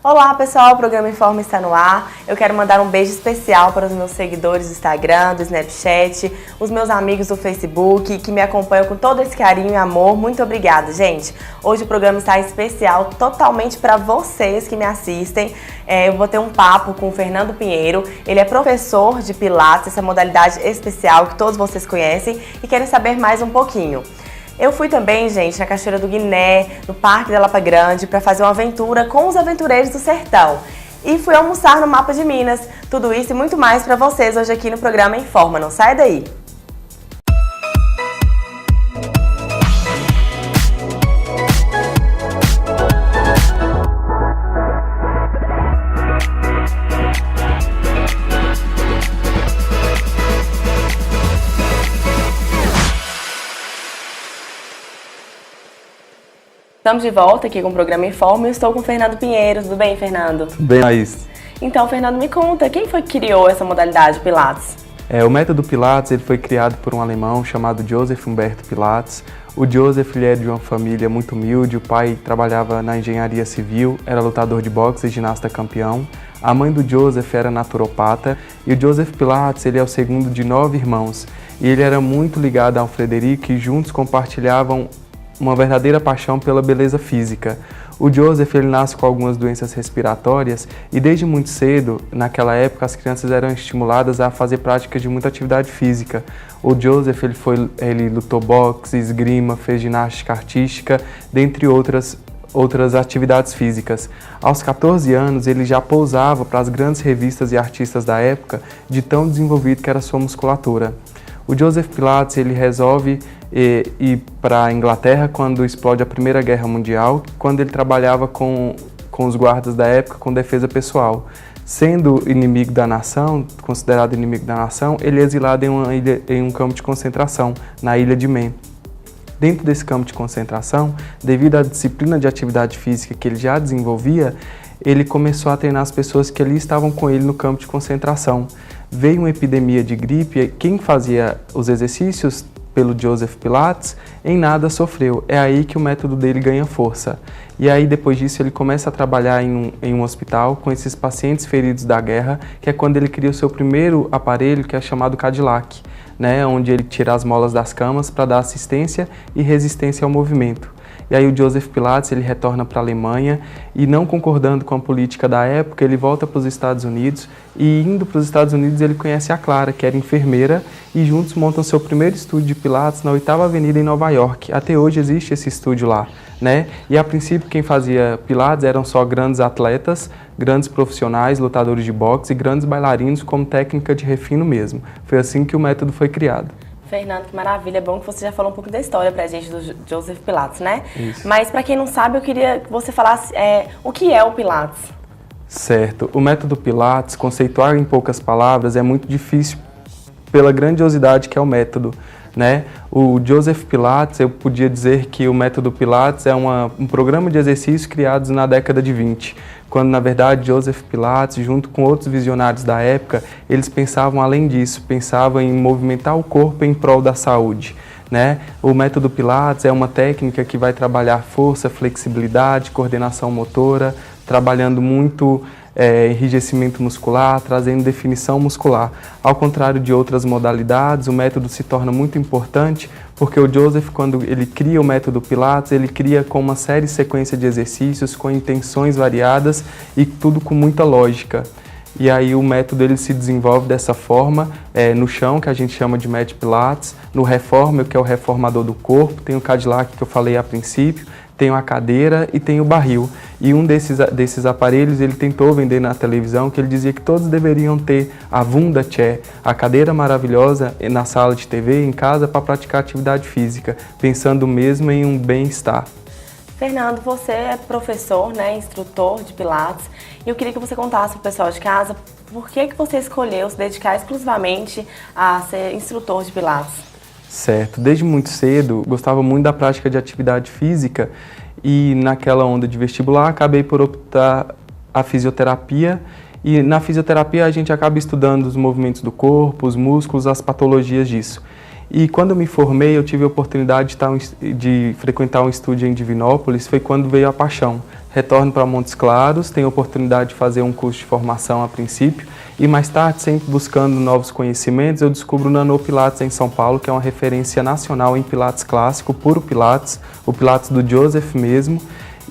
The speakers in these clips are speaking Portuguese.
Olá pessoal, o programa Informa está no ar. Eu quero mandar um beijo especial para os meus seguidores do Instagram, do Snapchat, os meus amigos do Facebook que me acompanham com todo esse carinho e amor. Muito obrigada, gente. Hoje o programa está especial totalmente para vocês que me assistem. Eu vou ter um papo com o Fernando Pinheiro. Ele é professor de Pilates, essa modalidade especial que todos vocês conhecem e querem saber mais um pouquinho. Eu fui também, gente, na Cachoeira do Guiné, no Parque da Lapa Grande, para fazer uma aventura com os aventureiros do sertão. E fui almoçar no Mapa de Minas. Tudo isso e muito mais para vocês hoje aqui no programa Informa. Não sai daí! Estamos de volta aqui com o programa Informa e estou com o Fernando Pinheiro. Tudo bem, Fernando? Tudo bem, Laís. Então, Fernando, me conta, quem foi que criou essa modalidade Pilates? O método Pilates ele foi criado por um alemão chamado Joseph Humberto Pilates. O Joseph ele é de uma família muito humilde, o pai trabalhava na engenharia civil, era lutador de boxe e ginasta campeão. A mãe do Joseph era naturopata e o Joseph Pilates ele é o segundo de 9 irmãos. E ele era muito ligado ao Frederico e juntos compartilhavam uma verdadeira paixão pela beleza física. O Joseph ele nasce com algumas doenças respiratórias e desde muito cedo, naquela época, as crianças eram estimuladas a fazer práticas de muita atividade física. O Joseph ele lutou boxe, esgrima, fez ginástica artística, dentre outras atividades físicas. Aos 14 anos, ele já pousava para as grandes revistas e artistas da época, de tão desenvolvido que era sua musculatura. O Joseph Pilates ele resolve ir para a Inglaterra quando explode a Primeira Guerra Mundial, quando ele trabalhava com os guardas da época com defesa pessoal. Sendo inimigo da nação, considerado inimigo da nação, ele é exilado em um campo de concentração, na ilha de Man. Dentro desse campo de concentração, devido à disciplina de atividade física que ele já desenvolvia, ele começou a treinar as pessoas que ali estavam com ele no campo de concentração. Veio uma epidemia de gripe e quem fazia os exercícios pelo Joseph Pilates, em nada sofreu. É aí que o método dele ganha força. E aí, depois disso, ele começa a trabalhar em um hospital com esses pacientes feridos da guerra, que é quando ele cria o seu primeiro aparelho, que é chamado Cadillac, né, onde ele tira as molas das camas para dar assistência e resistência ao movimento. E aí o Joseph Pilates ele retorna para a Alemanha e, não concordando com a política da época, ele volta para os Estados Unidos e, indo para os Estados Unidos, ele conhece a Clara, que era enfermeira, e juntos montam seu primeiro estúdio de Pilates na 8ª Avenida em Nova York. Até hoje existe esse estúdio lá, né? E a princípio quem fazia Pilates eram só grandes atletas, grandes profissionais, lutadores de boxe e grandes bailarinos como técnica de refino mesmo. Foi assim que o método foi criado. Fernando, que maravilha, é bom que você já falou um pouco da história pra gente do Joseph Pilates, né? Isso. Mas pra quem não sabe, eu queria que você falasse o que é o Pilates. Certo, o método Pilates, conceituar em poucas palavras, é muito difícil pela grandiosidade que é o método, né? O Joseph Pilates, eu podia dizer que o método Pilates é um programa de exercícios criados na década de 20, quando na verdade Joseph Pilates, junto com outros visionários da época, eles pensavam além disso, pensavam em movimentar o corpo em prol da saúde, né? O método Pilates é uma técnica que vai trabalhar força, flexibilidade, coordenação motora, trabalhando muito enrijecimento muscular, trazendo definição muscular. Ao contrário de outras modalidades, o método se torna muito importante porque o Joseph, quando ele cria o método Pilates, ele cria com uma série e sequência de exercícios, com intenções variadas e tudo com muita lógica. E aí o método ele se desenvolve dessa forma, no chão, que a gente chama de Mat Pilates, no Reformer, que é o reformador do corpo, tem o Cadillac que eu falei a princípio, tem a cadeira e tem o barril. E um desses aparelhos ele tentou vender na televisão, que ele dizia que todos deveriam ter a Wunda Chair, a cadeira maravilhosa na sala de TV, em casa, para praticar atividade física, pensando mesmo em um bem-estar. Fernando, você é professor, né, instrutor de Pilates, e eu queria que você contasse para o pessoal de casa por que você escolheu se dedicar exclusivamente a ser instrutor de Pilates. Certo, desde muito cedo gostava muito da prática de atividade física e naquela onda de vestibular acabei por optar a fisioterapia e na fisioterapia a gente acaba estudando os movimentos do corpo, os músculos, as patologias disso. E quando eu me formei, eu tive a oportunidade de frequentar um estúdio em Divinópolis, foi quando veio a paixão. Retorno para Montes Claros, tenho a oportunidade de fazer um curso de formação a princípio e mais tarde, sempre buscando novos conhecimentos, eu descubro o Nano Pilates em São Paulo, que é uma referência nacional em Pilates clássico, puro Pilates, o Pilates do Joseph mesmo.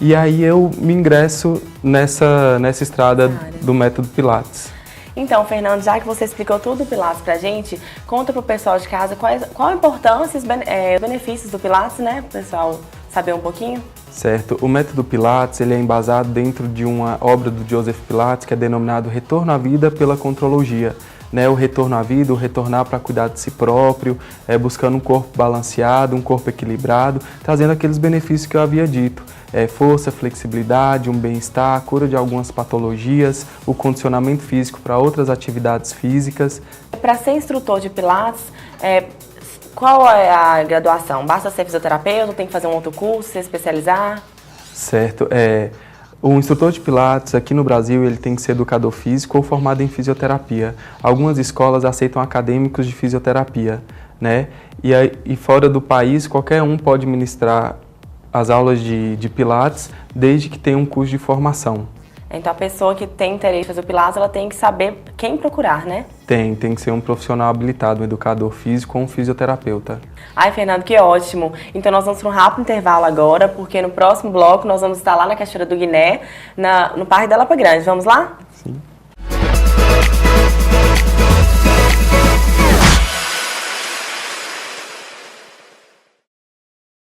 E aí eu me ingresso nessa estrada do método Pilates. Então, Fernando, já que você explicou tudo do Pilates pra gente, conta pro pessoal de casa qual a importância e os benefícios do Pilates, né? Pro pessoal saber um pouquinho. Certo. O método Pilates ele é embasado dentro de uma obra do Joseph Pilates que é denominado Retorno à Vida pela Contrologia. O retorno à vida, o retornar para cuidar de si próprio, buscando um corpo balanceado, um corpo equilibrado, trazendo aqueles benefícios que eu havia dito. Força, flexibilidade, um bem-estar, cura de algumas patologias, o condicionamento físico para outras atividades físicas. Para ser instrutor de Pilates, qual é a graduação? Basta ser fisioterapeuta, tem que fazer um outro curso, se especializar? Certo. O instrutor de Pilates aqui no Brasil ele tem que ser educador físico ou formado em fisioterapia. Algumas escolas aceitam acadêmicos de fisioterapia, né? E fora do país, qualquer um pode ministrar as aulas de Pilates, desde que tenha um curso de formação. Então a pessoa que tem interesse em fazer o Pilates, ela tem que saber quem procurar, né? Tem que ser um profissional habilitado, um educador físico ou um fisioterapeuta. Ai, Fernando, que ótimo! Então nós vamos para um rápido intervalo agora, porque no próximo bloco nós vamos estar lá na Cachoeira do Guiné, no Parque da Lapa Grande. Vamos lá? Sim.